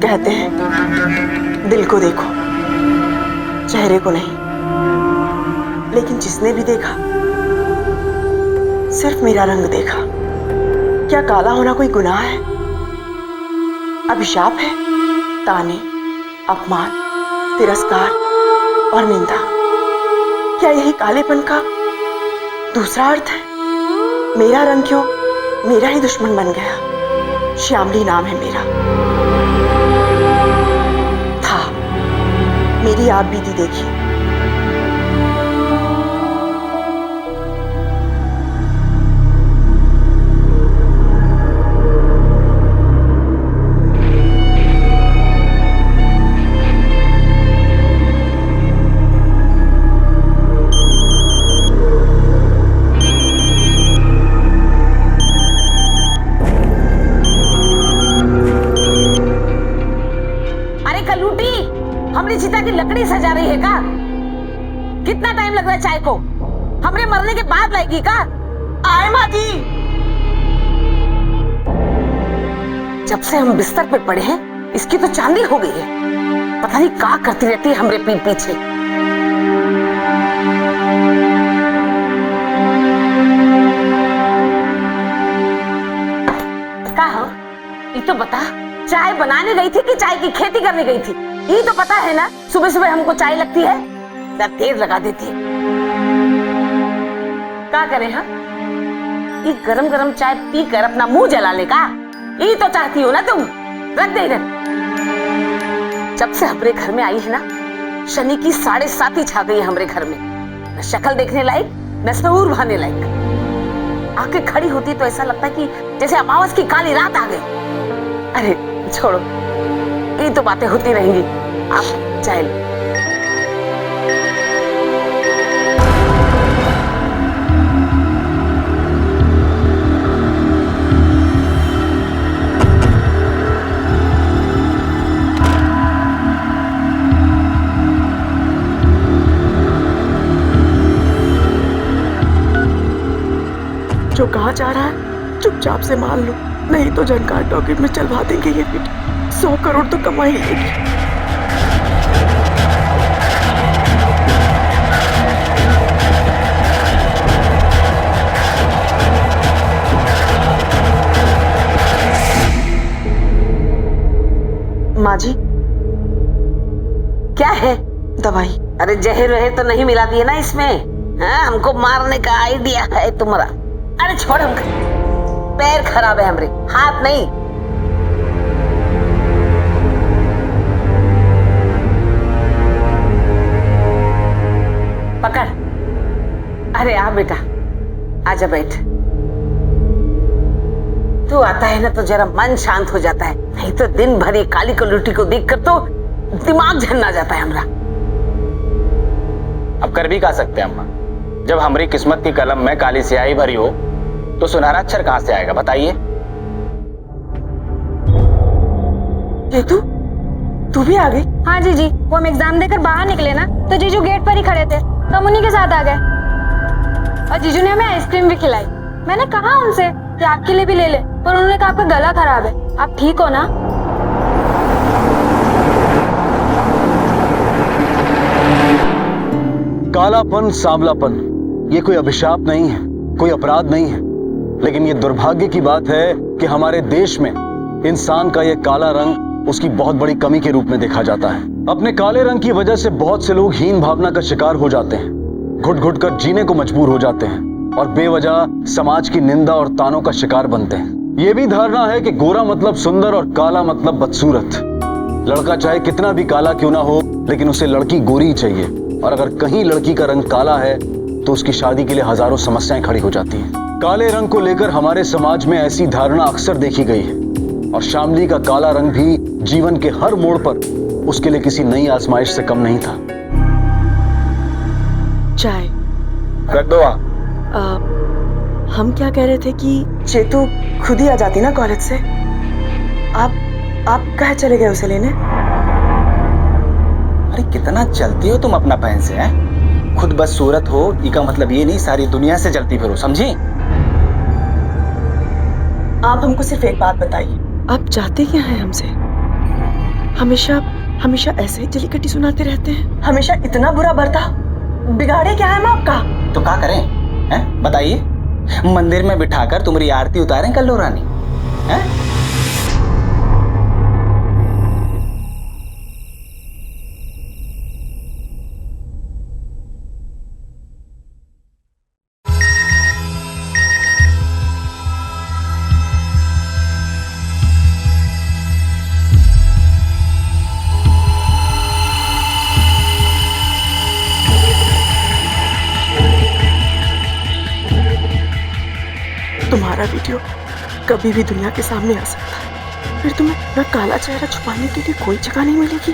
कहते हैं दिल को देखो, चेहरे को नहीं। लेकिन जिसने भी देखा सिर्फ मेरा रंग देखा। क्या काला होना कोई गुनाह है, अभिशाप है? ताने, अपमान, तिरस्कार और निंदा, क्या यही कालेपन का दूसरा अर्थ है? मेरा रंग क्यों मेरा ही दुश्मन बन गया? श्यामली नाम है मेरा। था, मेरी आप बीती देखी। लकड़ी सजा रही है का? कितना टाइम लग रहा है चाय को? हमरे मरने के बाद लाएगी का? आए माँ जी। जब से हम बिस्तर पे पड़े हैं इसकी तो चांदी हो गई है। पता नहीं क्या करती रहती है हमरे पीठ पीछे। क्या हो? ये तो बता, चाय बनाने गई थी कि चाय की खेती करने गई थी? ये तो पता है ना, सुबह सुबह हमको चाय लगती है, तब देर लगा देती है। क्या करें हम? ये गरम गरम चाय पीकर अपना मुंह जलाने का ये तो चाहती हो ना तुम? रख दे इधर। जब से हमारे घर में आई है ना, शनि की 7.5 छा गई है हमारे घर में। न शक्ल देखने लायक, न सहूर भाने लायक। आके खड़ी होती तो ऐसा लगता है कि जैसे अमावस की काली रात आ गई। अरे छोड़ो, ये तो बातें होती रहेंगी। आप चाय लो। जो कहा जा रहा है चुपचाप से मान लो, नहीं तो झनकार टॉकेट में चलवा देंगे ये बेटी। 100 करोड़ तो कमा ही लेगी। माँ जी, क्या है? दवाई। अरे जहर वहर तो नहीं मिला दिए ना इसमें? हाँ, हमको मारने का आइडिया है तुम्हारा। अरे छोड़, हम पैर खराब है हमरे, हाथ नहीं। पकड़। अरे आ बेटा, आजा बैठ। तू आता है ना तो जरा मन शांत हो जाता है, नहीं तो दिन भर ये काली कलूटी को देखकर तो दिमाग झन्ना जाता है हमरा। अब कर भी क्या सकते हैं अम्मा? जब हमारी किस्मत की कलम में काली स्याही भरी हो तो सुनहरा अक्षर कहां से आएगा बताइए? ये तू भी आ गई? हाँ जीजी, वो हम एग्जाम देकर बाहर निकले ना तो जीजू गेट पर ही खड़े थे, तो हम उन्हीं के साथ आ गए। और जीजू ने हमें आइसक्रीम भी खिलाई। मैंने कहा उनसे कि आपके लिए भी ले ले, पर उन्होंने कहा आपका गला खराब है। आप ठीक हो ना? कालापन, सांवलापन, ये कोई अभिशाप नहीं है, कोई अपराध नहीं है, लेकिन ये दुर्भाग्य की बात है कि हमारे देश में इंसान का ये काला रंग उसकी बहुत बड़ी कमी के रूप में देखा जाता है। अपने काले रंग की वजह से बहुत से लोग हीन भावना का शिकार हो जाते हैं, घुट घुट कर जीने को मजबूर हो जाते हैं और बेवजह समाज की निंदा और तानों का शिकार बनते हैं। ये भी धारणा है कि गोरा मतलब सुंदर और काला मतलब बदसूरत। लड़का चाहे कितना भी काला क्यों ना हो, लेकिन उसे लड़की गोरी ही चाहिए, और अगर कहीं लड़की का रंग काला है तो उसकी शादी के लिए हजारों समस्याएं खड़ी हो जाती हैं। काले रंग को लेकर हमारे समाज में ऐसी धारणा अक्सर देखी गई है, और श्यामली का काला रंग भी जीवन के हर मोड़ पर उसके लिए किसी नई आजमाइश से कम नहीं था। चाय रख दो। हम क्या कह रहे थे कि चेतू खुद ही आ जाती ना कॉलेज से। आप कहाँ चले गए उसे लेने? अरे कितना चलती हो तुम अपना पैन से, हैं? खुद बस सूरत हो इसका मतलब ये नहीं सारी दुनिया से जलती फिरो, समझी? आप हमको सिर्फ एक बात बताइए, आप चाहते क्या हैं हमसे? हमेशा हमेशा ऐसे ही जलीकट्टी सुनाते रहते हैं। हमेशा इतना बुरा बर्ताव, बिगाड़े क्या है हम आपका? तो क्या करें, हैं? बताइए। मंदिर में बिठाकर तुम्हारी आरती उतारें कल्लू रानी, हैं? तुम्हारा वीडियो कभी भी दुनिया के सामने आ सकता है, फिर तुम्हें अपना काला चेहरा छुपाने के लिए कोई जगह नहीं मिलेगी।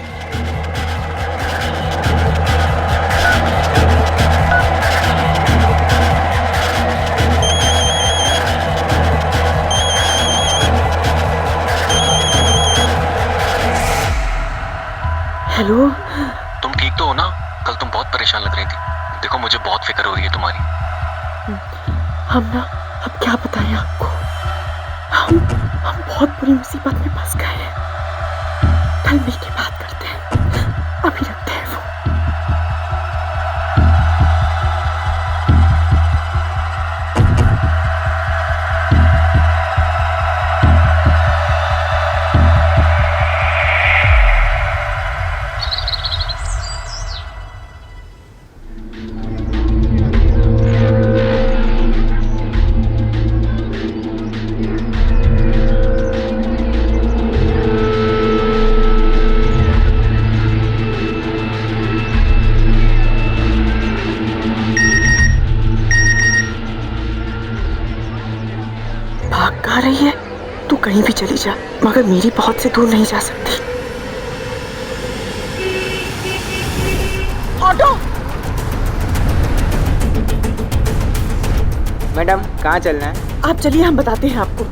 हेलो, तुम ठीक तो हो ना? कल तुम बहुत परेशान लग रही थी। देखो मुझे बहुत फिक्र हो रही है तुम्हारी। हम ना, अब क्या बताएं आपको, हम बहुत बुरी मुसीबत में फंस गए हैं। कल मिल के बात करते हैं, अभी रखते हैं वो। भाग कहाँ रही है? तू कहीं भी चली जा, मगर मेरी पहुंच से दूर नहीं जा सकती। ऑटो! मैडम कहाँ चलना है? आप चलिए, हम बताते हैं आपको।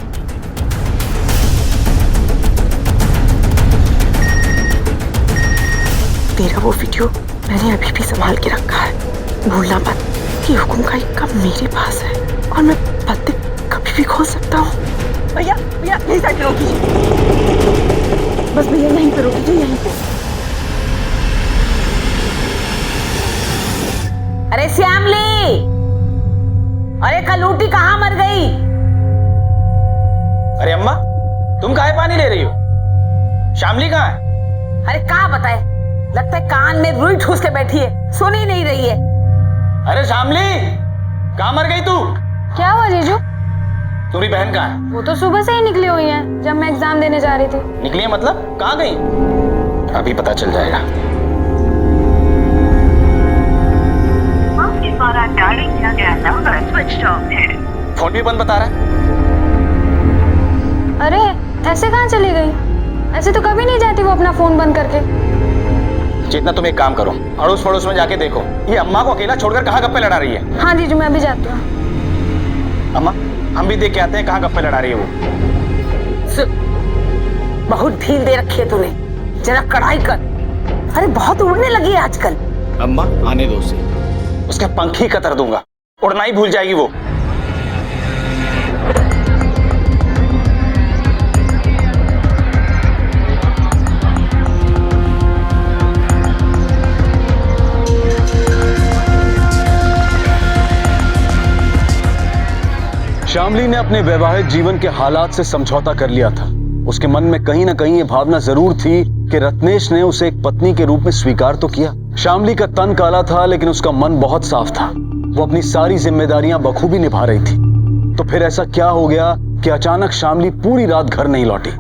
तेरा वो वीडियो मैंने अभी भी संभाल के रखा है। भूलना मत कि हुक्म का एक कप मेरे पास है और मैं पत्ते कभी भी खोल सकता हूँ। भैया भैया यहीं साइड पे रोकिए, बस भैया यहीं पे रोकिए, यहीं पे। अरे श्यामली, अरे कलूटी कहाँ मर गई? अरे अम्मा, तुम काहे पानी ले रही हो? श्यामली कहाँ है? अरे कहाँ बताए, लगता है कान में रुई ठूस के बैठी है, सुन ही नहीं रही है। अरे श्यामली, कहाँ मर गई तू? क्या हुआ जीजू? तुम्हारी बहन कहाँ है? वो तो सुबह से ही निकली हुई है, जब मैं एग्जाम देने जा रही थी। निकली है मतलब? कहाँ गई? अभी पता चल जाएगा। आपके द्वारा डायल किया गया नंबर स्विच ऑफ है। फोन भी बंद बता रहा है। अरे ऐसे कहाँ चली गई? ऐसे तो कभी नहीं जाती वो अपना फोन बंद करके। जितना तुम एक काम करो, अड़ोस पड़ोस में जाके देखो, ये अम्मा को अकेला छोड़कर कहाँ गप्पे लड़ा रही है। हाँ जीजू, मैं अभी जाती हूँ। अम्मा, हम भी देख के आते हैं कहाँ गप्पे लड़ा रही है वो। सुन, बहुत ढील दे रखी है तूने, जरा कढ़ाई कर। अरे बहुत उड़ने लगी है आजकल। अम्मा आने दो उसे, उसके पंख ही कतर दूंगा, उड़ना ही भूल जाएगी वो। श्यामली ने अपने वैवाहिक जीवन के हालात से समझौता कर लिया था। उसके मन में कहीं ना कहीं ये भावना जरूर थी कि रत्नेश ने उसे एक पत्नी के रूप में स्वीकार तो किया। श्यामली का तन काला था, लेकिन उसका मन बहुत साफ था। वो अपनी सारी जिम्मेदारियां बखूबी निभा रही थी। तो फिर ऐसा क्या हो गया कि अचानक श्यामली पूरी रात घर नहीं लौटी?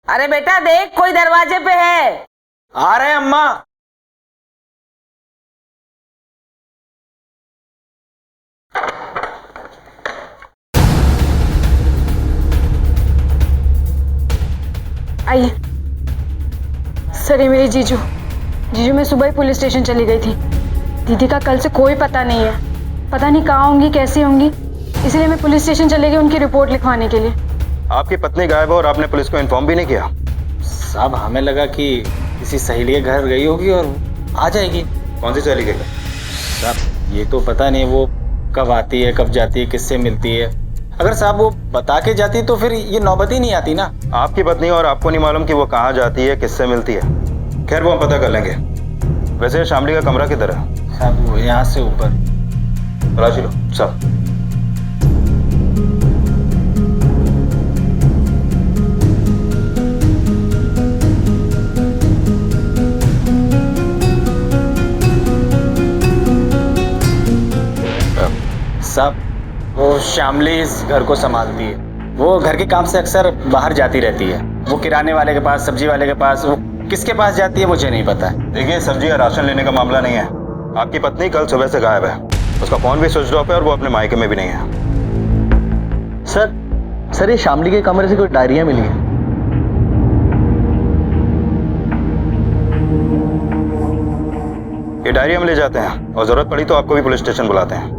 अरे बेटा देख, कोई दरवाजे पे है। आ रहे हैं अम्मा। आइए। सर ये मेरी जीजू। जीजू मैं सुबह ही पुलिस स्टेशन चली गई थी। दीदी का कल से कोई पता नहीं है। पता नहीं कहाँ होंगी, कैसी होंगी, इसलिए मैं पुलिस स्टेशन चली गई उनकी रिपोर्ट लिखवाने के लिए। आपकी पत्नी गायब है और आपने पुलिस को इन्फॉर्म भी नहीं किया? साहब हमें लगा कि किसी सहेली के घर गई होगी और आ जाएगी। कौन सी चली गई? साहब ये तो पता नहीं वो कब आती है, कब जाती है, किससे मिलती है, अगर साहब वो बता के जाती तो फिर ये नौबत ही नहीं आती ना। आपकी पत्नी और आपको नहीं मालूम कि वो कहाँ जाती है, किससे मिलती है। खैर वो हम पता कर लेंगे। वैसे शामली का कमरा किधर है? साहब वो यहाँ से ऊपर। तलाशी लो सब। साहब वो शामली इस घर को संभालती है। वो घर के काम से अक्सर बाहर जाती रहती है। वो किराने वाले के पास, सब्जी वाले के पास, वो किसके पास जाती है मुझे नहीं पता है। देखिए सब्जी या राशन लेने का मामला नहीं है। आपकी पत्नी कल सुबह से गायब है। उसका फोन भी स्विच ऑफ है और वो अपने मायके में भी नहीं है। सर ये शामली के कमरे से कोई डायरियां मिली है। ये डायरी हम ले जाते हैं और जरूरत पड़ी तो आपको भी पुलिस स्टेशन बुलाते हैं।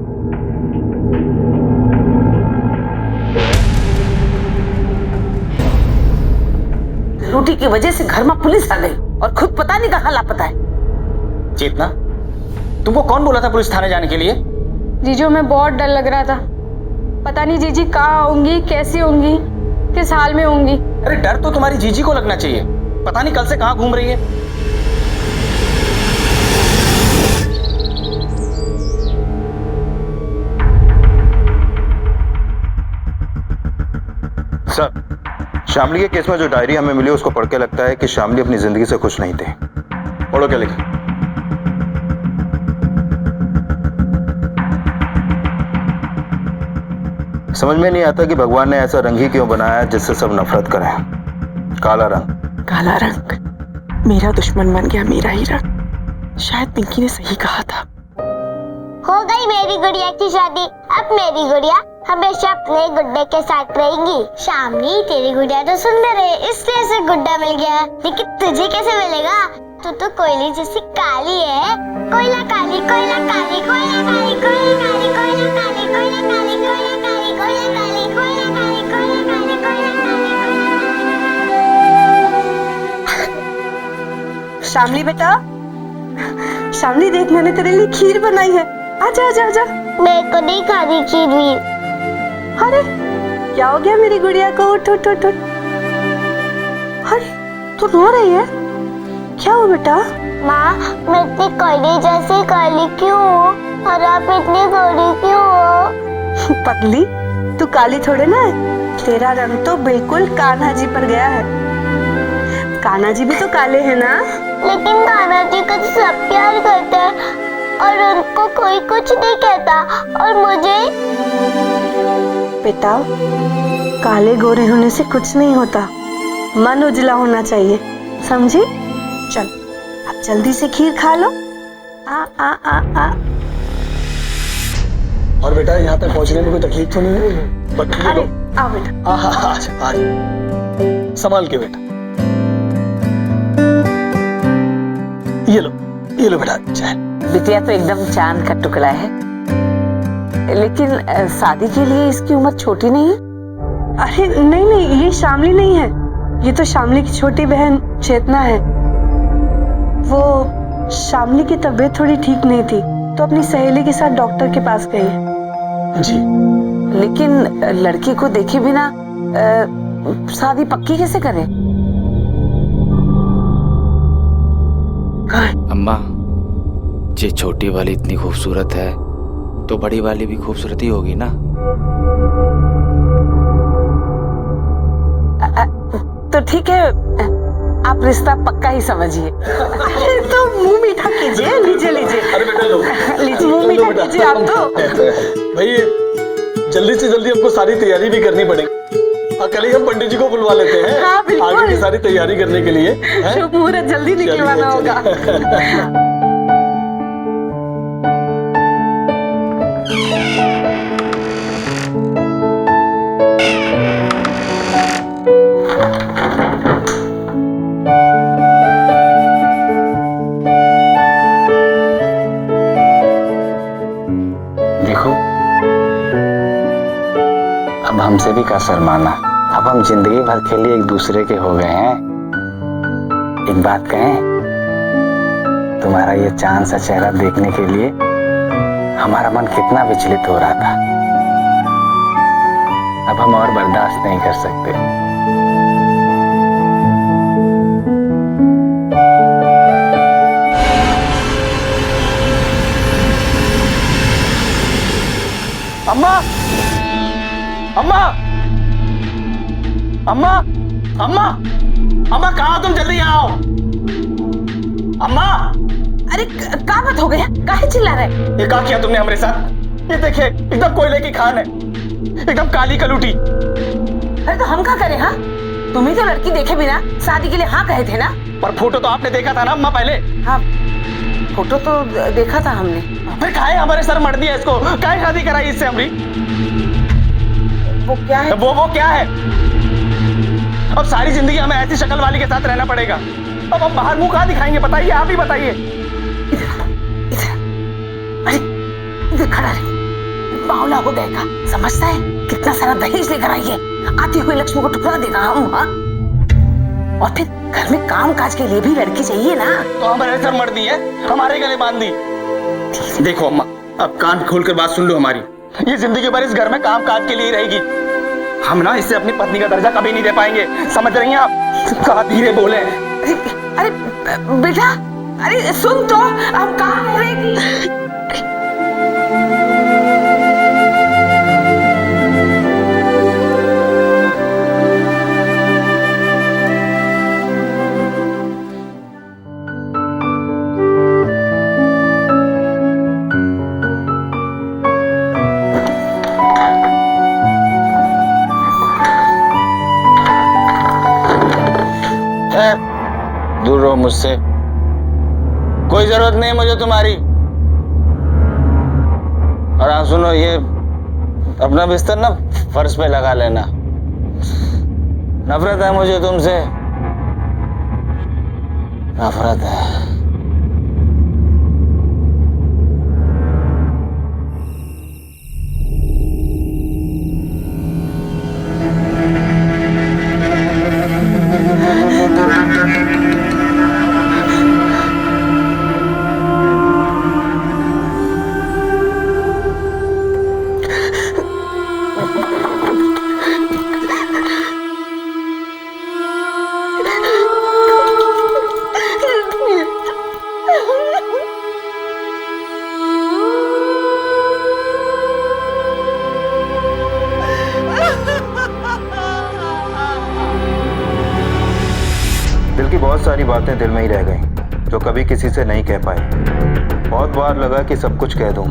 लूटी की वजह से घर में पुलिस आ गई और खुद पता नहीं कहाँ लापता है। चेतना, तुमको कौन बोला था पुलिस थाने जाने के लिए? जीजू हमें बहुत डर लग रहा था। पता नहीं जीजी कहाँ होंगी, कैसी होंगी, किस हाल में होंगी। अरे डर तो तुम्हारी जीजी को लगना चाहिए। पता नहीं कल से कहाँ घूम रही है। सर, शामली के केस में जो डायरी हमें मिली उसको पढ़ के लगता है कि शामली अपनी जिंदगी से खुश नहीं थी। पढ़ो क्या लिखा। समझ में नहीं आता कि भगवान ने ऐसा रंग ही क्यों बनाया है जिससे सब नफरत करें। काला रंग। काला रंग मेरा दुश्मन बन गया, मेरा ही रंग। शायद पिंकी ने सही कहा था। हो गई मेरी गुड़िया की शादी। अब मेरी गुड़िया हमेशा अपने गुड्डे के साथ रहेगी। शामली तेरी गुड़िया तो सुंदर है इसलिए उसे गुड्डा मिल गया, लेकिन तुझे कैसे मिलेगा? तू तो कोयले जैसी काली है। कोयला काली, कोयला काली, कोयला काली, कोयला काली, कोयला काली, कोयला काली, कोयला काली, कोयला काली, कोयला काली, कोयला काली, कोयला काली। शामली बेटा, शामली देख मैंने तेरे लिए खीर बनाई है। आजा आजा आजा। मेरे को नहीं खानी खीर भी। अरे क्या हो गया मेरी गुड़िया को? उठ उठ उठ उठ। अरे तू रो रही है, क्या हो बेटा? माँ मैं इतनी कोयले जैसी काली क्यों हूँ और आप इतनी गोरी क्यों हो? पगली तू काली थोड़े ना है, तेरा रंग तो बिल्कुल कान्हा जी पर गया है। कान्हा जी भी तो काले हैं ना। लेकिन कान्हा जी को तो सब प्यार करते हैं और उनको कोई कुछ नहीं कहता। और मुझे बेटा काले गोरे होने से कुछ नहीं होता, मन उजला होना चाहिए, समझी? चल अब जल्दी से खीर खा लो। आ आ आ आ। और बेटा यहाँ तक पहुँचने में कोई तकलीफ तो नहीं है? अरे आओ बेटा। आ संभाल के बेटा। ये लो बेटा चाय। बिटिया तो एकदम चांद का टुकड़ा है, लेकिन शादी के लिए इसकी उम्र छोटी नहीं है। अरे नहीं नहीं, ये शामली नहीं है, ये तो शामली की छोटी बहन चेतना है। वो शामली की तबीयत थोड़ी ठीक नहीं थी तो अपनी सहेली के साथ डॉक्टर के पास गई है। जी। लेकिन लड़की को देखे बिना शादी पक्की कैसे करें? अम्मा, ये छोटी वाली इतनी खूबसूरत है तो बड़ी वाली भी खूबसूरत ही होगी ना। तो ठीक है, आप रिश्ता पक्का ही समझिए। अरे तो मुंह मीठा कीजिए, लीजिए लीजिए। अरे बेटा लो, लीजिए मुंह मीठा कीजिए आप तो। भाई जल्दी से जल्दी हमको सारी तैयारी भी करनी पड़ेगी। कल ही हम पंडित जी को बुलवा लेते हैं। हाँ, बिल्कुल। आगे की सारी तैयारी करने के लिए। शुभ मुहूर्त जल्दी निकलवाना होगा। देखो अब हमसे भी का शर्माना। अब हम जिंदगी भर के लिए एक दूसरे के हो गए हैं। एक बात कहें, तुम्हारा ये चांद सा चेहरा देखने के लिए हमारा मन कितना विचलित हो रहा था। अब हम और बर्दाश्त नहीं कर सकते। अम्मा, अम्मा, अम्मा, अम्मा, अम्मा, कहाँ हो तुम? जल्दी यहाँ आओ। अम्मा, अरे क्या बात हो गया? काहे चिल्ला रहे? ये क्या किया तुमने हमारे साथ? ये देखिए, एकदम कोयले की खान है, एकदम काली कलूटी। अरे तो हम क्या करें? हाँ, तुम ही तो लड़की देखे बिना शादी के लिए हाँ कहे थे ना? पर फोटो तो आपने देखा था ना अम्मा पहले? हाँ, फोटो तो देखा था हमने। फिर काहे हमारे सर मर दिया इसको? काहे शादी कराई इससे हमारी? वो क्या है? वो क्या है? अब सारी जिंदगी हमें ऐसी शक्ल वाली के साथ रहना पड़ेगा। अब हम बाहर मुंह कहाँ दिखाएंगे? बताइए, आप ही बताइए। अरे इधर खड़ा रहे, बावला हो गएगा। समझता है कितना सारा दहेज लेकर आई है? आती हुई लक्ष्मी को ठुकरा देगा हम। हाँ, और फिर घर में काम काज के लिए भी लड़की चाहिए ना। तो हमारे सर मर दी है, हमारे गले बांध दी। देखो अम्मा, अब कान खोलकर बात सुन लो हमारी। ये जिंदगी भर इस घर में काम काज के लिए रहेगी। हम ना इससे अपनी पत्नी का दर्जा कभी नहीं दे पाएंगे, समझ रही हैं आप? कहा धीरे बोले। अरे बेटा, अरे सुन तो, हम कहाँ कह रहे हैं? दूर रहो मुझसे, कोई जरूरत नहीं मुझे तुम्हारी। और हाँ सुनो, ये अपना बिस्तर ना फर्श पे लगा लेना। नफरत है मुझे तुमसे, नफरत है। दिल की बहुत सारी बातें दिल में ही रह गई जो कभी किसी से नहीं कह पाए। बहुत बार लगा कि सब कुछ कह दूं,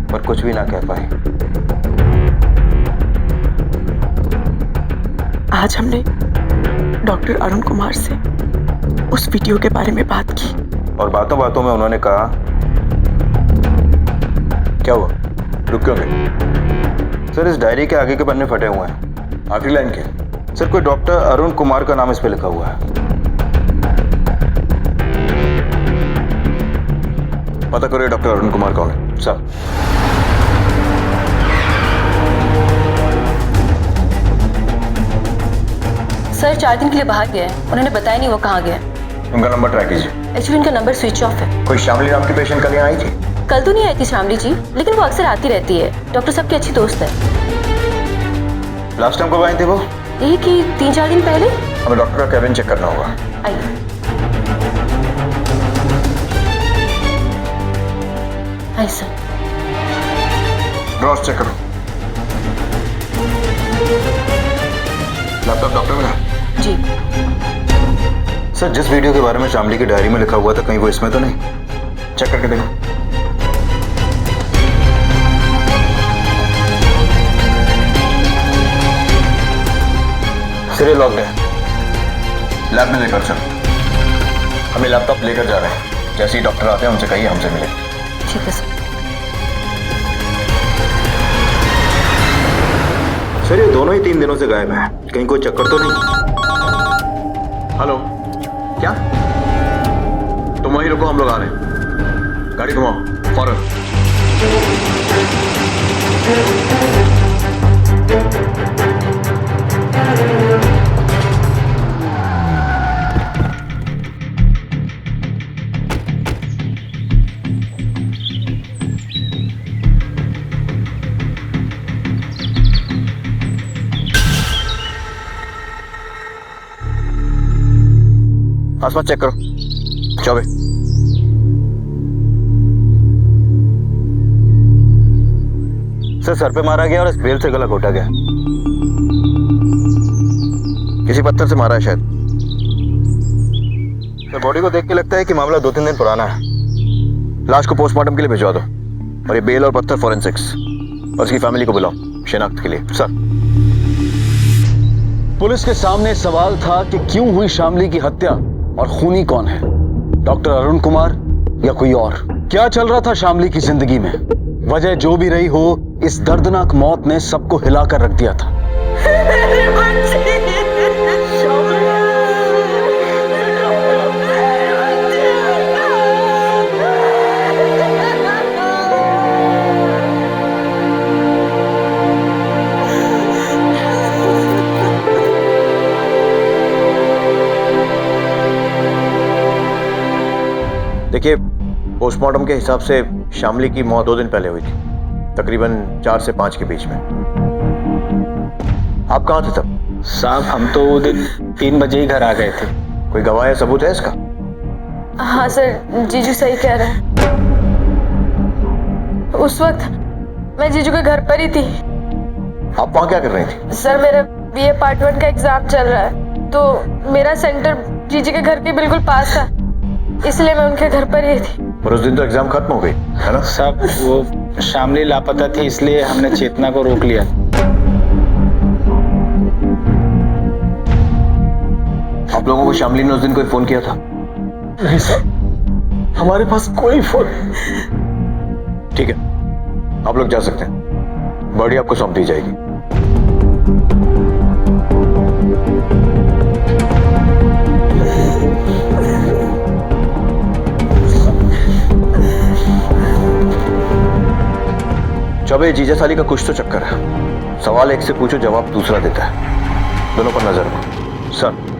पर कुछ भी ना कह पाए। आज हमने डॉक्टर अरुण कुमार से उस वीडियो के बारे में बात की। और बातों बातों में उन्होंने कहा, क्या हुआ? रुक क्यों गए? सर इस डायरी के आगे के पन्ने फटे हुए हैं। आखिरी लाइन क्या है? सर कोई डॉक्टर अरुण कुमार का नाम इस पे लिखा हुआ है। पता करो डॉक्टर अरुण कुमार कौन है। सर सर 4 दिन के लिए बाहर गया है, उन्होंने बताया नहीं वो कहाँ गया। उनका नंबर ट्रैक कीजिए। एक्चुअली उनका नंबर स्विच ऑफ है। कोई शामली नाम की पेशेंट कल यहाँ आई थी? कल तो नहीं आई थी शामली जी, लेकिन वो अक्सर आती रहती है। डॉक्टर साहब की अच्छी दोस्त है। लास्ट टाइम कब आई थी वो? यही कि 3-4 दिन पहले। हमें डॉक्टर का कैबिन चेक करना होगा। आइए। आइए सर। ड्रॉस चेक करो। लैपटॉप डॉक्टर में है? जी। सर जिस वीडियो के बारे में शामली की डायरी में लिखा हुआ था, कहीं वो इसमें तो नहीं? चेक करके देखो। सिरे लॉक्ड है। लैब में लेकर चलो। हमें लैपटॉप लेकर जा रहे हैं। जैसे ही डॉक्टर आते हैं उनसे कहिए हमसे मिले। ठीक है सर। सर ये दोनों ही 3 दिनों से गायब हैं। कहीं कोई चक्कर तो नहीं? हेलो, क्या? तुम वहीं रुको, हम लोग आ रहे हैं। गाड़ी घुमाओ फौरन। आसपास चेक करो। चौबे, सर सर पे मारा गया और इस बेल से गला घोटा गया। किसी पत्थर से मारा है शायद। सर बॉडी को देख के लगता है कि मामला 2-3 दिन पुराना है। लाश को पोस्टमार्टम के लिए भिजवा दो और ये बेल और पत्थर फॉरेंसिक्स और उसकी फैमिली को बुलाओ शिनाख्त के लिए। सर पुलिस के सामने सवाल था कि क्यों हुई शामली की हत्या और खूनी कौन है, डॉक्टर अरुण कुमार या कोई और। क्या चल रहा था शामली की जिंदगी में, वजह जो भी रही हो, इस दर्दनाक मौत ने सबको हिलाकर रख दिया था। देखिए, पोस्टमार्टम के हिसाब से शामली की मौत 2 दिन पहले हुई थी, तकरीबन 4 से 5 के बीच में। आप कहाँ थे तब? साहब हम तो वो दिन 3 बजे ही घर आ गए थे। कोई गवाह या सबूत है इसका? हाँ सर, जीजू सही कह रहे हैं। उस वक्त मैं जीजू के घर पर ही थी। आप वहाँ क्या कर रही थी? सर मेरा बीए पार्ट 1 का एग्जाम चल रहा है, तो मेरा सेंटर जीजू के घर के बिल्कुल पास था, इसलिए मैं उनके घर पर ही थी। और उस दिन तो एग्जाम खत्म हो गई है ना? साहब वो शामली लापता थी, इसलिए हमने चेतना को रोक लिया। आप लोगों को शामली ने उस दिन कोई फोन किया था? नहीं सर, हमारे पास कोई फोन। ठीक है, आप लोग जा सकते हैं। बॉडी आपको सौंप दी जाएगी। चौबे, जीजा साली का कुछ तो चक्कर है। सवाल एक से पूछो, जवाब दूसरा देता है। दोनों पर नजर रखो। सर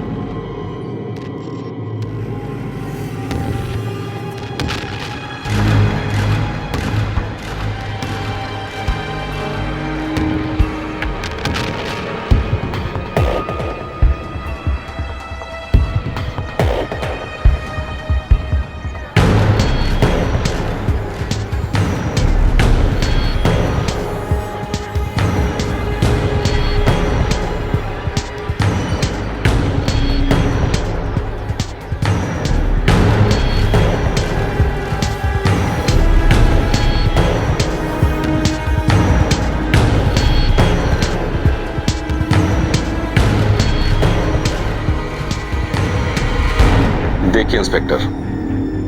देखिए इंस्पेक्टर,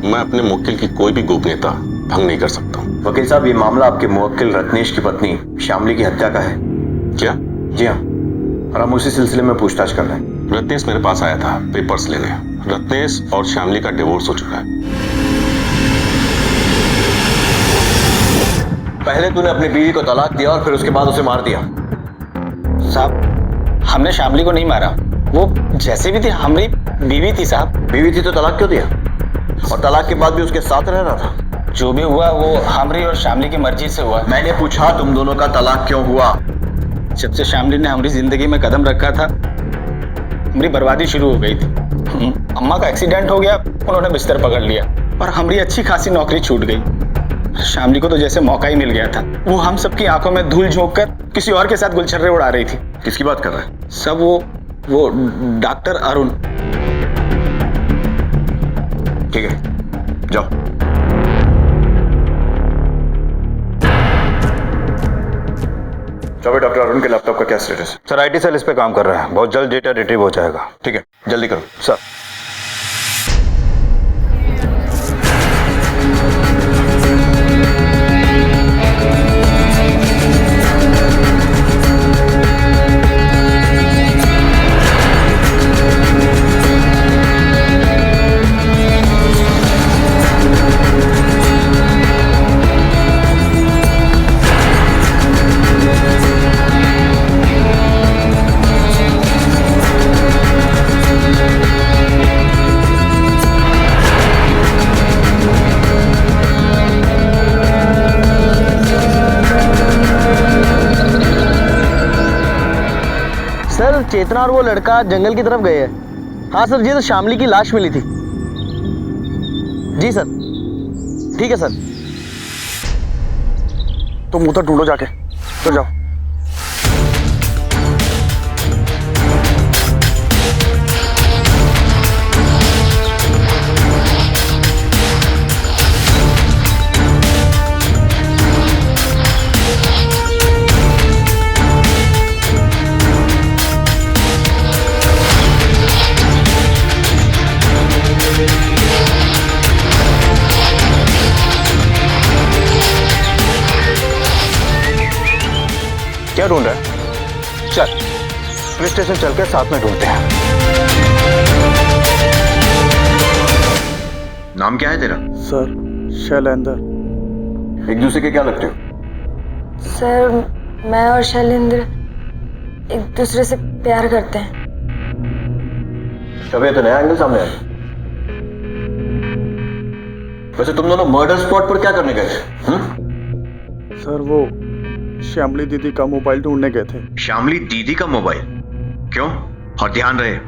मैं अपने मुवक्किल की कोई भी गोपनीयता भंग नहीं कर सकता। वकील साहब, ये मामला आपके मुवक्किल रत्नेश की पत्नी शामली की हत्या का है। क्या? जी हाँ, और हम उसी सिलसिले में पूछताछ कर रहे हैं। रत्नेश मेरे पास आया था पेपर्स लेने। रत्नेश और शामली का डिवोर्स हो चुका है। पहले तूने अपनी बीवी को तलाक दिया और फिर उसके बाद उसे मार दिया। साहब हमने शामली को नहीं मारा, वो जैसे भी थी हमारी बीवी थी। साहब बीवी थी तो तलाक क्यों दिया? और तलाक के बाद भी उसके साथ रहना था? जो भी हुआ वो हमारी और शामली की मर्जी से हुआ। मैंने पूछा तुम दोनों का तलाक क्यों हुआ? जब से शामली ने हमारी जिंदगी में कदम रखा था, हमारी बर्बादी शुरू हो गई थी। अम्मा का एक्सीडेंट हो गया, उन्होंने बिस्तर पकड़ लिया और हमारी अच्छी खासी नौकरी छूट गई। शामली को तो जैसे मौका ही मिल गया था। वो हम सबकी आंखों में धूल झोंक कर किसी और के साथ गुलछर्रे उड़ा रही थी। किसकी बात कर रहा है? सब वो डॉक्टर अरुण। ठीक है, जाओ। चौबे, डॉक्टर अरुण के लैपटॉप का क्या स्टेटस है? सर आईटी सेल इस पे काम कर रहा है, बहुत जल्द डेटा रिट्रीव हो जाएगा। ठीक है, जल्दी करो। सर चेतना और वो लड़का जंगल की तरफ गए हैं। हाँ सर, ये तो शामली की लाश मिली थी। जी सर, ठीक है सर। तुम उधर ढूंढो जाके, तो जाओ। क्या ढूंढ रहा है? चल पुलिस स्टेशन चल के साथ में ढूंढते हैं। नाम क्या है तेरा? सर शैलेंद्र। एक दूसरे के क्या लगते हो? सर मैं और शैलेंद्र एक दूसरे से प्यार करते हैं। कभी तो नया एंगल सामने आया। वैसे तुम दोनों मर्डर स्पॉट पर क्या करने गए थे? सर वो श्यामली दीदी का मोबाइल ढूंढने गए थे। श्यामली दीदी का मोबाइल? क्यों? और ध्यान रहे,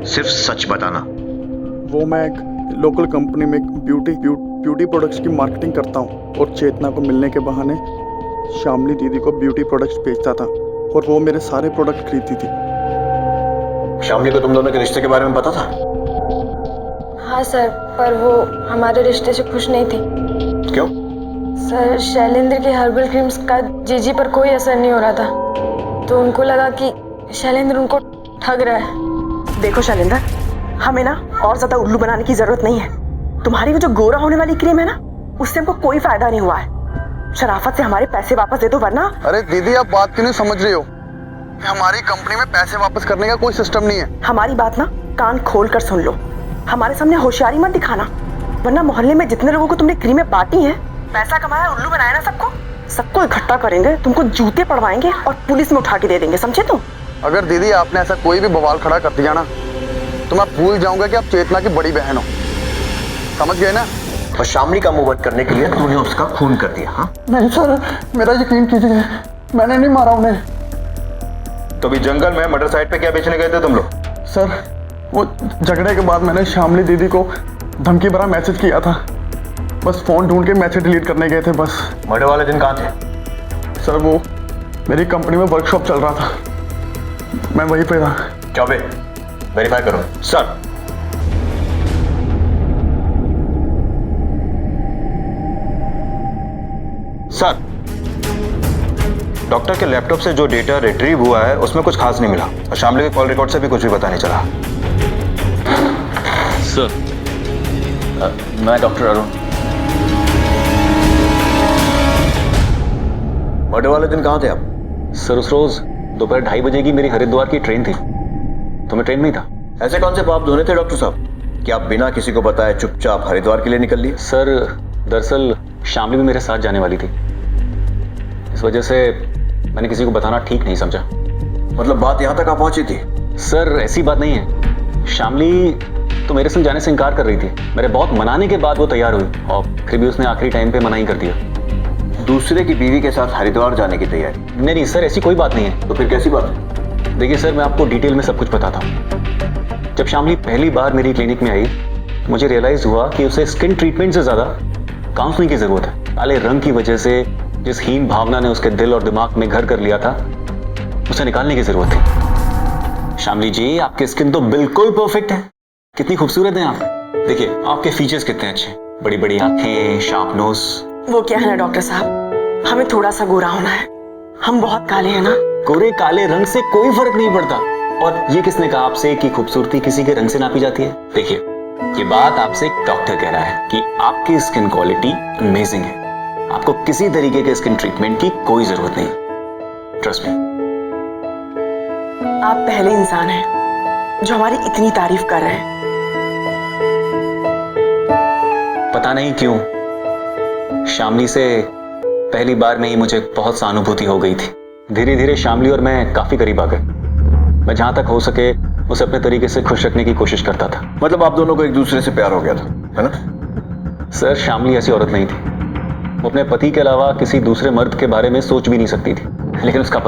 सिर्फ सच बताना। वो मैं एक लोकल कंपनी में ब्यूटी प्रोडक्ट्स की मार्केटिंग करता हूँ और चेतना को मिलने के बहाने श्यामली दीदी को ब्यूटी प्रोडक्ट्स बेचता था और वो मेरे सारे प्रोडक्ट खरीदती थी। श्यामली को तुम दोनों के रिश्ते के बारे में पता था? हाँ सर, पर वो हमारे रिश्ते से खुश नहीं थी। क्यों? सर शैलेंद्र के हर्बल क्रीम्स का जीजी पर कोई असर नहीं हो रहा था, तो उनको लगा कि शैलेंद्र उनको ठग रहा है। देखो शैलेंद्र, हमें ना और ज्यादा उल्लू बनाने की जरूरत नहीं है। तुम्हारी वो जो गोरा होने वाली क्रीम है ना, उससे हमको कोई फायदा नहीं हुआ है। शराफत से हमारे पैसे वापस दे दो, वरना। अरे दीदी, आप बात क्यों नहीं समझ रही हो? हमारी कंपनी में पैसे वापस करने का कोई सिस्टम नहीं है। हमारी बात ना कान खोल कर सुन लो। हमारे सामने होशियारी मत दिखाना, वरना मोहल्ले में जितने लोगों को तुमने क्रीमें बांटी हैं, पैसा कमाया, उल्लू बनाया ना सबको इकट्ठा करेंगे, तुमको जूते पड़वाएंगे और पुलिस में उठा के दे देंगे, समझे तुम? अगर दीदी आपने ऐसा कोई भी बवाल खड़ा कर दिया ना, तो मैं भूल जाऊंगा कि आप चेतना की बड़ी बहन हो। समझ गए ना? और शामली का मुंह बंद करने के लिए तूने उसका खून कर दिया? हाँ? नहीं सर, मेरा यकीन कीजिए, मैंने नहीं मारा उन्हें। तो भी जंगल में मर्डर साइट पे क्या बेचने गए थे तुम लोग? सर वो झगड़े के बाद मैंने श्यामली दीदी को धमकी भरा मैसेज किया था। बस फोन ढूंढ के मैसेज डिलीट करने गए थे बस। मर्डर वाले दिन कहाँ थे? सर वो मेरी कंपनी में वर्कशॉप चल रहा था, मैं वहीं पे था। चौबे, वेरीफाई करो। सर। सर, डॉक्टर के लैपटॉप से जो डेटा रिट्रीव हुआ है उसमें कुछ खास नहीं मिला और शामली के कॉल रिकॉर्ड से भी कुछ भी पता नहीं चला। सर मैं डॉक्टर अरुण। मर्डर वाले दिन कहाँ थे आप? सर उस रोज दोपहर 2:30 बजे की मेरी हरिद्वार की ट्रेन थी, तो मैं ट्रेन में ही था। ऐसे कौन से पाप धोने थे डॉक्टर साहब कि आप बिना किसी को बताए चुपचाप हरिद्वार के लिए निकल लिए? सर दरअसल शामली भी मेरे साथ जाने वाली थी, इस वजह से मैंने किसी को बताना ठीक नहीं समझा। मतलब बात यहाँ तक आ पहुंची थी? सर ऐसी बात नहीं है, शामली तो मेरे संग जाने से इनकार कर रही थी। मेरे बहुत मनाने के बाद वो तैयार हुई और फिर भी उसने आखिरी टाइम पे मना ही कर दिया। दूसरे की बीवी के साथ हरिद्वार जाने की तैयारी? नहीं सर, ऐसी कोई बात नहीं है। तो फिर कैसी बात है? देखिए सर, मैं आपको डिटेल में सब कुछ बताता हूँ। जब शामली पहली बार मेरी क्लिनिक में आई, मुझे रियलाइज हुआ कि उसे स्किन ट्रीटमेंट से ज्यादा काउंसलिंग की जरूरत है। काले रंग की वजह से जिस हीन भावना ने उसके दिल और दिमाग में घर कर लिया था, उसे निकालने की जरूरत थी। शामली जी, आपकी स्किन तो बिल्कुल परफेक्ट है, कितनी खूबसूरत हैं आप। देखिए आपके फीचर्स कितने अच्छे, बड़ी बड़ी आंखें, शार्प नोज। वो क्या है ना डॉक्टर साहब, हमें थोड़ा सा गोरा होना है, हम बहुत काले हैं ना। गोरे काले रंग से कोई फर्क नहीं पड़ता। और ये किसने कहा आपसे कि खूबसूरती किसी के रंग से नापी जाती है? देखिए ये बात आपसे एक डॉक्टर कह रहा है कि आपकी स्किन क्वालिटी अमेजिंग है, आपको किसी तरीके के स्किन ट्रीटमेंट की कोई जरूरत नहीं। Trust me. आप पहले इंसान हैं जो हमारी इतनी तारीफ कर रहे हैं। पता नहीं क्यों शामली से पहली बार में ही मुझे बहुत सहानुभूति हो गई थी। धीरे धीरे शामली और मैं काफी करीब आ गए। मैं जहां तक हो सके उसे अपने तरीके से खुश रखने की कोशिश करता था। मतलब आप दोनों को एक दूसरे से प्यार हो गया था, है ना? सर शामली ऐसी औरत नहीं थी, वो अपने पति के अलावा किसी दूसरे मर्द के बारे में सोच भी नहीं सकती थी। लेकिन उसके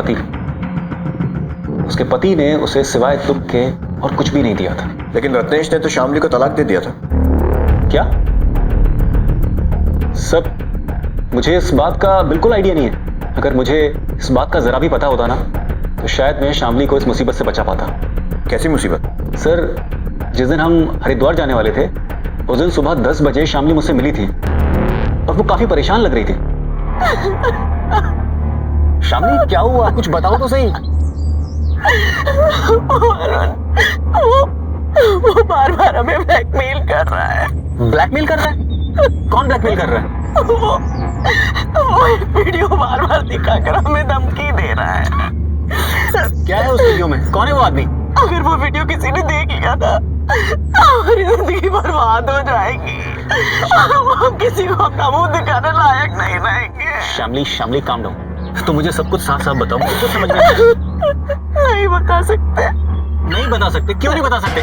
पति ने उसे सिवाय दुख के और कुछ भी नहीं दिया था। लेकिन रत्नेश ने तो शामली को तलाक दे दिया था। क्या? सर, मुझे इस बात का बिल्कुल आइडिया नहीं है। अगर मुझे इस बात का जरा भी पता होता ना तो शायद मैं शामली को इस मुसीबत से बचा पाता। कैसी मुसीबत? सर, जिस दिन हम हरिद्वार जाने वाले थे उस दिन सुबह 10 बजे शामली मुझसे मिली थी और वो काफी परेशान लग रही थी। शामली, क्या हुआ? कुछ बताओ तो सही। वो बार बार हमें ब्लैकमेल कर रहा है। ब्लैकमेल कर रहा है? कौन ब्लैकमेल कर रहा है? वो एक वीडियो बार बार दिखाकर हमें धमकी दे रहा है। क्या है उस वीडियो में? कौन है वो आदमी? अगर वो वीडियो किसी ने देख लिया ना हमारी जिंदगी बर्बाद हो जाएगी। हम किसी को अपना मुंह दिखाने लायक नहीं रहेंगे। Shamli, Shamli, calm down. तो मुझे सब कुछ साफ साफ बताओ, मुझे समझ में नहीं बता सकते। नहीं बता सकते? क्यों नहीं बता सकते?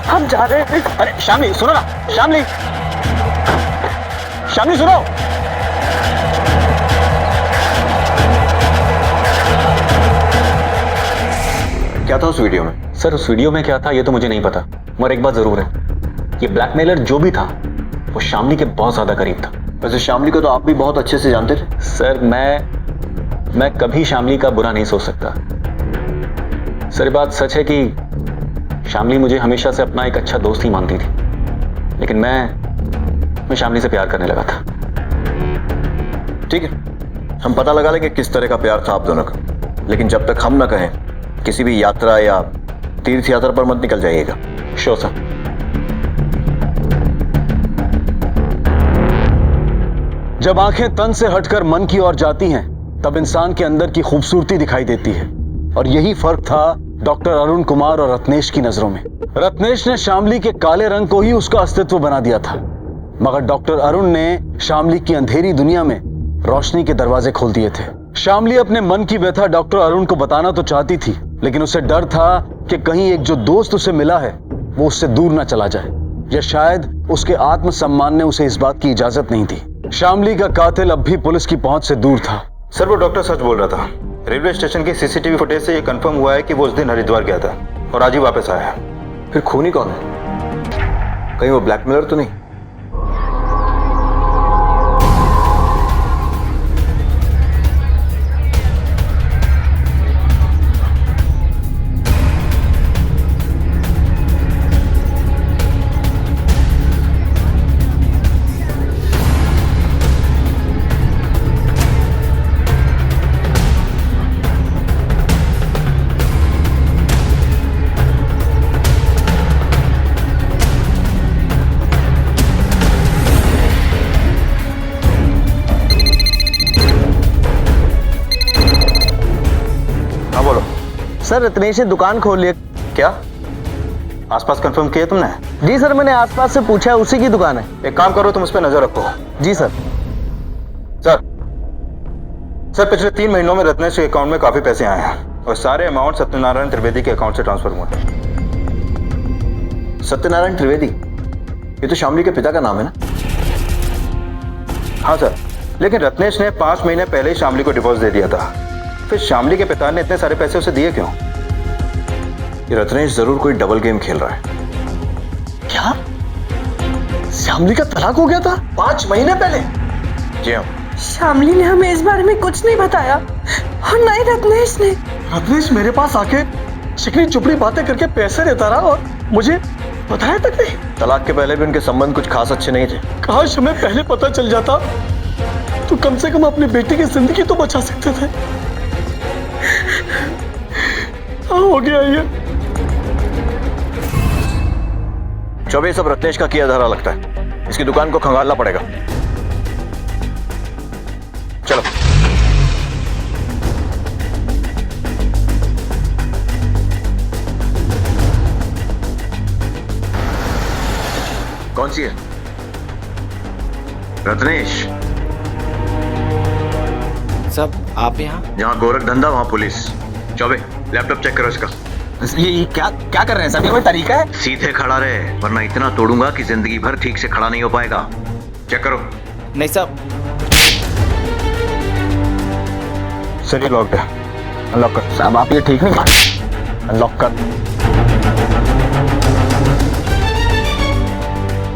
हम जा रहे हैं। अरे शामली, सुनो ना। शामली, शामली, सुनो। क्या था उस वीडियो में? सर, उस वीडियो में क्या था ये तो मुझे नहीं पता, मगर एक बात जरूर है, ये ब्लैकमेलर जो भी था वो शामली के बहुत ज्यादा करीब था। वैसे शामली को तो आप भी बहुत अच्छे से जानते थे। सर, मैं कभी शामली का बुरा नहीं सोच सकता। सर, बात सच है कि शामली मुझे हमेशा से अपना एक अच्छा दोस्त ही मानती थी, लेकिन मैं शामली से प्यार करने लगा था। ठीक है, हम पता लगा लेंगे किस तरह का प्यार था आप दोनों का, लेकिन जब तक हम ना कहें किसी भी यात्रा या तीर्थ यात्रा पर मत निकल जाइएगा। Sure sir. जब आंखें तन से हटकर मन की ओर जाती हैं तब इंसान के अंदर की खूबसूरती दिखाई देती है, और यही फर्क था डॉक्टर अरुण कुमार और रत्नेश की नजरों में। रत्नेश ने शामली के काले रंग को ही उसका अस्तित्व बना दिया था, मगर डॉक्टर अरुण ने शामली की अंधेरी दुनिया में रोशनी के दरवाजे खोल दिए थे। शामली अपने मन की व्यथा डॉक्टर अरुण को बताना तो चाहती थी, लेकिन उसे डर था कि कहीं एक जो दोस्त उसे मिला है वो उससे दूर ना चला जाए, या शायद उसके आत्मसम्मान ने उसे इस बात की इजाजत नहीं दी। शामली का कातिल अब भी पुलिस की पहुंच से दूर था। सर, वो डॉक्टर सच बोल रहा था। रेलवे स्टेशन की सीसीटीवी फुटेज से ये कंफर्म हुआ है कि वो उस दिन हरिद्वार गया था और आज ही वापस आया है। फिर खूनी कौन है? कहीं वो ब्लैकमेलर तो नहीं? सर, रत्नेश ने दुकान खोल लिया। क्या? आसपास कंफर्म किया तुमने? जी सर, मैंने आसपास से पूछा, उसी की दुकान है। एक काम करो, तुम उस पर नजर रखो। जी सर। सर, पिछले 3 महीनों में रत्नेश के अकाउंट में काफी पैसे आए हैं और सारे अमाउंट सत्यनारायण त्रिवेदी के अकाउंट से ट्रांसफर हुए। सत्यनारायण त्रिवेदी? ये तो शामली के पिता का नाम है ना? हाँ सर, लेकिन रत्नेश ने 5 महीने पहले ही शामली को डिवोर्स दे दिया था। फिर शामली के पिता ने इतने सारे पैसे उसे दिए क्यों? ये रत्नेश जरूर कोई डबल गेम खेल रहा है। क्या? शामली का तलाक हो गया था 5 महीने पहले? जी हाँ। शामली ने हमें इस बारे में कुछ नहीं बताया, और ना ही रत्नेश ने। रत्नेश मेरे पास आके चिकनी चुपड़ी बातें करके पैसे देता रहा और मुझे बताया तक नहीं। तलाक के पहले भी उनके संबंध कुछ खास अच्छे नहीं थे। काश हमें पहले पता चल जाता तो कम से कम अपनी बेटी की जिंदगी तो बचा सकते थे। हो गया ये। चौबे, सब रत्नेश का किया धरा लगता है। इसकी दुकान को खंगालना पड़ेगा। चलो। कौन सी है? रत्नेश। सब आप यहाँ? जहां गोरख धंधा वहां पुलिस। चौबे, लैपटॉप चेक करो इसका। ये क्या कर रहे हैं सर? ये कोई तरीका है? सीधे खड़ा रहे, वरना इतना तोड़ूंगा कि जिंदगी भर ठीक से खड़ा नहीं हो पाएगा। चेक करो। नहीं साहब। सर ये लॉक्ड है, अनलॉक कर। साहब आप ये ठीक नहीं कर। अनलॉक कर।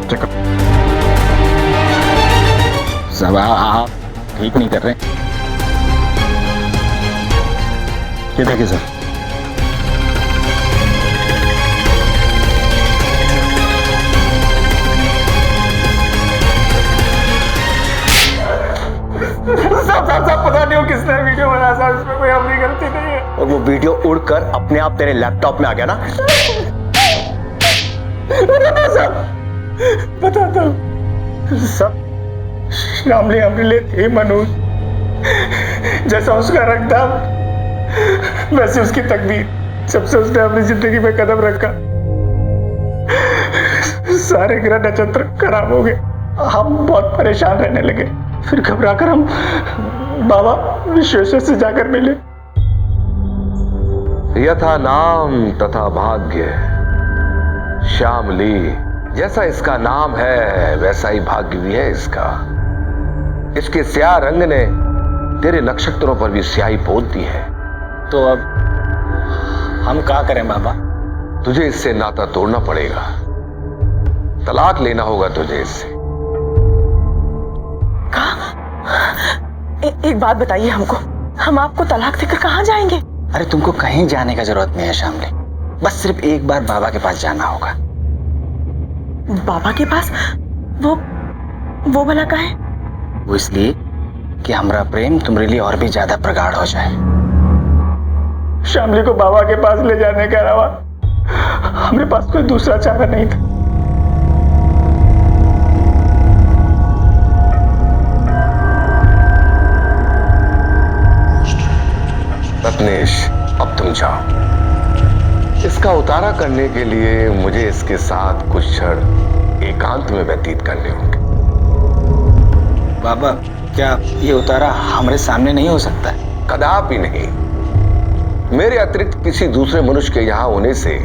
चेक कर। साहब आप ठीक नहीं कर रहे। ये देखिए सर, सब पता नहीं हो किसने वीडियो बनाया साहब, इसमें कोई अपनी गलती नहीं है। और वो वीडियो उड़कर अपने आप तेरे लैपटॉप में आ गया ना? बताता हूँ सब, श्यामली हमारे लिए थी मनोज, जैसा उसका रंग था वैसे उसकी तकदीर। जब से उसने अपनी जिंदगी में कदम रखा सारे ग्रह नक्षत्र खराब हो गए, हम बहुत परेशान रहने लगे। फिर घबराकर हम बाबा विश्वेश्वर से जाकर मिले। यथा नाम तथा भाग्य, श्यामली जैसा इसका नाम है वैसा ही भाग्य भी है इसका। इसके स्याह रंग ने तेरे नक्षत्रों पर भी स्याही पोत दी है। तो अब हम क्या करें बाबा? तुझे इससे नाता तोड़ना पड़ेगा, तलाक लेना होगा तुझे इससे। एक बात बताइए हमको, हम आपको तलाक देकर कहाँ जाएंगे? अरे तुमको कहीं जाने का जरूरत नहीं है श्यामली, बस सिर्फ एक बार बाबा के पास जाना होगा। बाबा के पास? वो भला का है? वो इसलिए कि हमारा प्रेम तुम्हारे लिए और भी ज्यादा प्रगाढ़ हो जाए। श्यामली को बाबा के पास ले जाने के अलावा हमारे पास कोई दूसरा चारा नहीं था। रत्नेश अब तुम जाओ। इसका उतारा करने के लिए मुझे इसके साथ कुछ क्षण एकांत में व्यतीत करने होंगे। बाबा क्या ये उतारा हमारे सामने नहीं हो सकता है? कदापि नहीं। मेरे अतिरिक्त किसी दूसरे मनुष्य के यहाँ होने से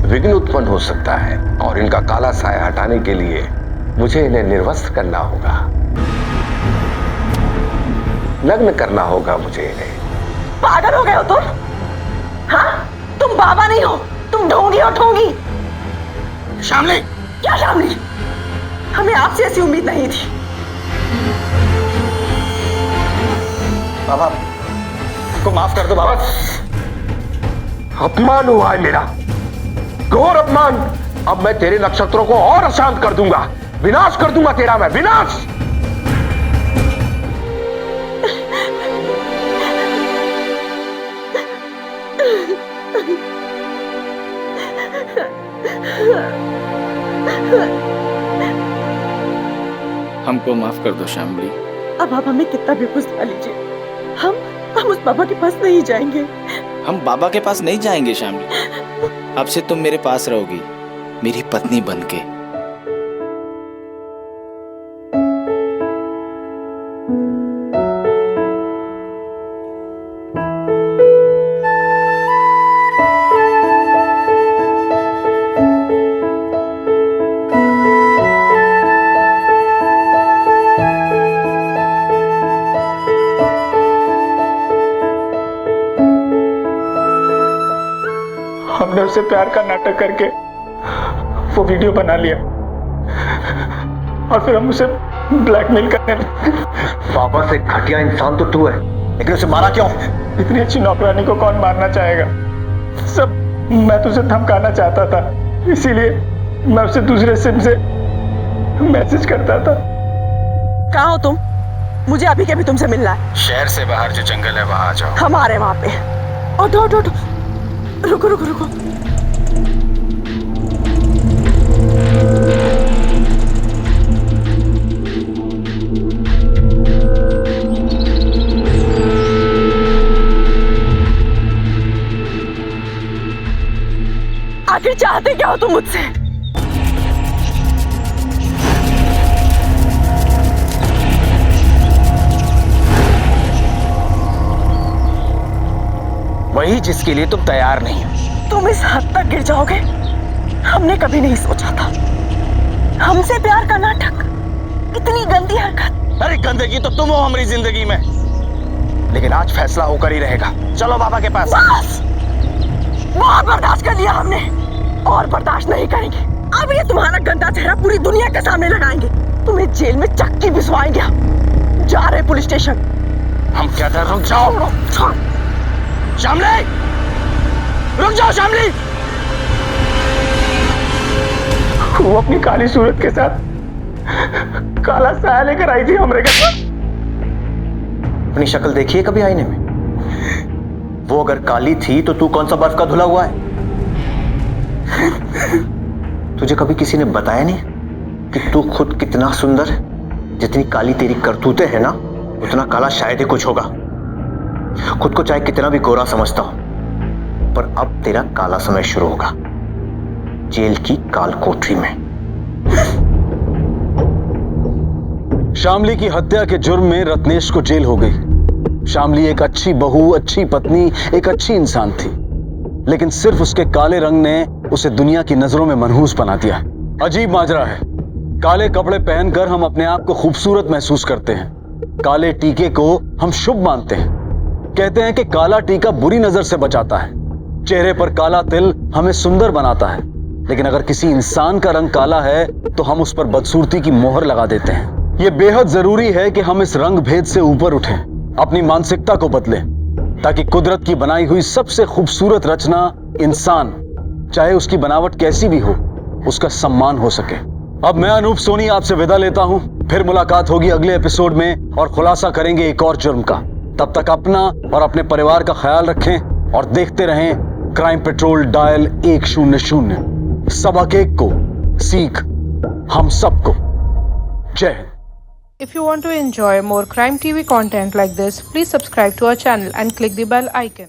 विघ्न उत्पन्न हो सकता है और इनका काला साया हटाने के लिए मुझे इन्हें निर्वस्त्र करना होगा, नग्न करना होगा मुझे इन्हें। पागल हो गए हो तुम? हाँ, तुम बाबा नहीं हो, तुम ढोंगी और ठोंगी। श्यामली! क्या श्यामली? हमें आपसे ऐसी उम्मीद नहीं थी। बाबा को माफ कर दो बाबा। अपमान हुआ है मेरा, घोर अपमान। अब मैं तेरे नक्षत्रों को और अशांत कर दूंगा, विनाश कर दूंगा तेरा मैं, विनाश। हमको माफ कर दो श्यामली। अब आप हमें कितना भी बुझा लीजिए, हम उस बाबा के पास नहीं जाएंगे। हम बाबा के पास नहीं जाएंगे श्यामली। अब से तुम मेरे पास रहोगी, मेरी पत्नी बनके। हमने उससे प्यार का नाटक करके वो वीडियो बना लिया और फिर हम उसे ब्लैकमेल करने लगे। बाबा से घटिया इंसान तो तू है, लेकिन उसे मारा क्यों? इतनी अच्छी नौकरानी को कौन मारना चाहेगा? सब मैं तुझे धमकाना चाहता था, इसीलिए मैं उसे दूसरे सिम से मैसेज करता था। कहाँ हो तुम? मुझे अभी के भी तुमसे मिलना है। शहर से बाहर जो जंगल है वहां आ जाओ। हम आ रहे हैं वहां पे। ऑटो ऑटो ऑटो, रुको रुको रुको। आखिर चाहते क्या हो तुम मुझसे? वही जिसके लिए तुम तैयार नहीं हो। तुम इस हद तक गिर जाओगे हमने कभी नहीं सोचा था। हमसे प्यार का नाटक, इतनी गंदी हरकत। अरे गंदगी तो तुम हो हमारी जिंदगी में। लेकिन आज फैसला होकर ही रहेगा। चलो बाबा के पास। बस बहुत बर्दाश्त कर लिया हमने, और बर्दाश्त नहीं करेंगे। अब ये तुम्हारा गंदा चेहरा पूरी दुनिया के सामने लगाएंगे, तुम्हें जेल में चक्की भिजवाएंगे। जा रहे पुलिस स्टेशन। हम कहते हैं रुक जाओ। शामली, रुक जाओ शामली। वो अपनी काली सूरत के साथ काला साया लेकर आई थी हमरे घर। अपनी शक्ल देखिए कभी आईने में। वो अगर काली थी तो तू कौन सा बर्फ का धुला हुआ है? तुझे कभी किसी ने बताया नहीं कि तू खुद कितना सुंदर है? जितनी काली तेरी करतूतें हैं ना, उतना काला शायद ही कुछ होगा। खुद को चाहे कितना भी गोरा समझता हो, पर अब तेरा काला समय शुरू होगा, जेल की काल कोठरी में। शामली की हत्या के जुर्म में रत्नेश को जेल हो गई। शामली एक अच्छी बहू, अच्छी पत्नी, एक अच्छी इंसान थी, लेकिन सिर्फ उसके काले रंग ने उसे दुनिया की नजरों में मनहूस बना दिया। अजीब माजरा है। काले कपड़े पहनकर हम अपने आप को खूबसूरत महसूस करते हैं। काले टीके को हम शुभ मानते हैं। कहते हैं कि काला टीका बुरी नजर से बचाता है। चेहरे पर काला तिल हमें सुंदर बनाता है, लेकिन अगर किसी इंसान का रंग काला है तो हम उस पर बदसूरती की मोहर लगा देते हैं। यह बेहद जरूरी है कि हम इस रंग भेद से ऊपर उठें, अपनी मानसिकता को बदलें, ताकि कुदरत की बनाई हुई सबसे खूबसूरत रचना इंसान, चाहे उसकी बनावट कैसी भी हो, उसका सम्मान हो सके। अब मैं अनूप सोनी आपसे विदा लेता हूं। फिर मुलाकात होगी अगले एपिसोड में और खुलासा करेंगे एक और जुर्म का। तब तक अपना और अपने परिवार का ख्याल रखें और देखते रहें क्राइम पेट्रोल डायल 100। सबक एक को सीख हम सबको। जय Hind. If you want to enjoy more Crime TV content like this, please subscribe to our channel and click the bell icon.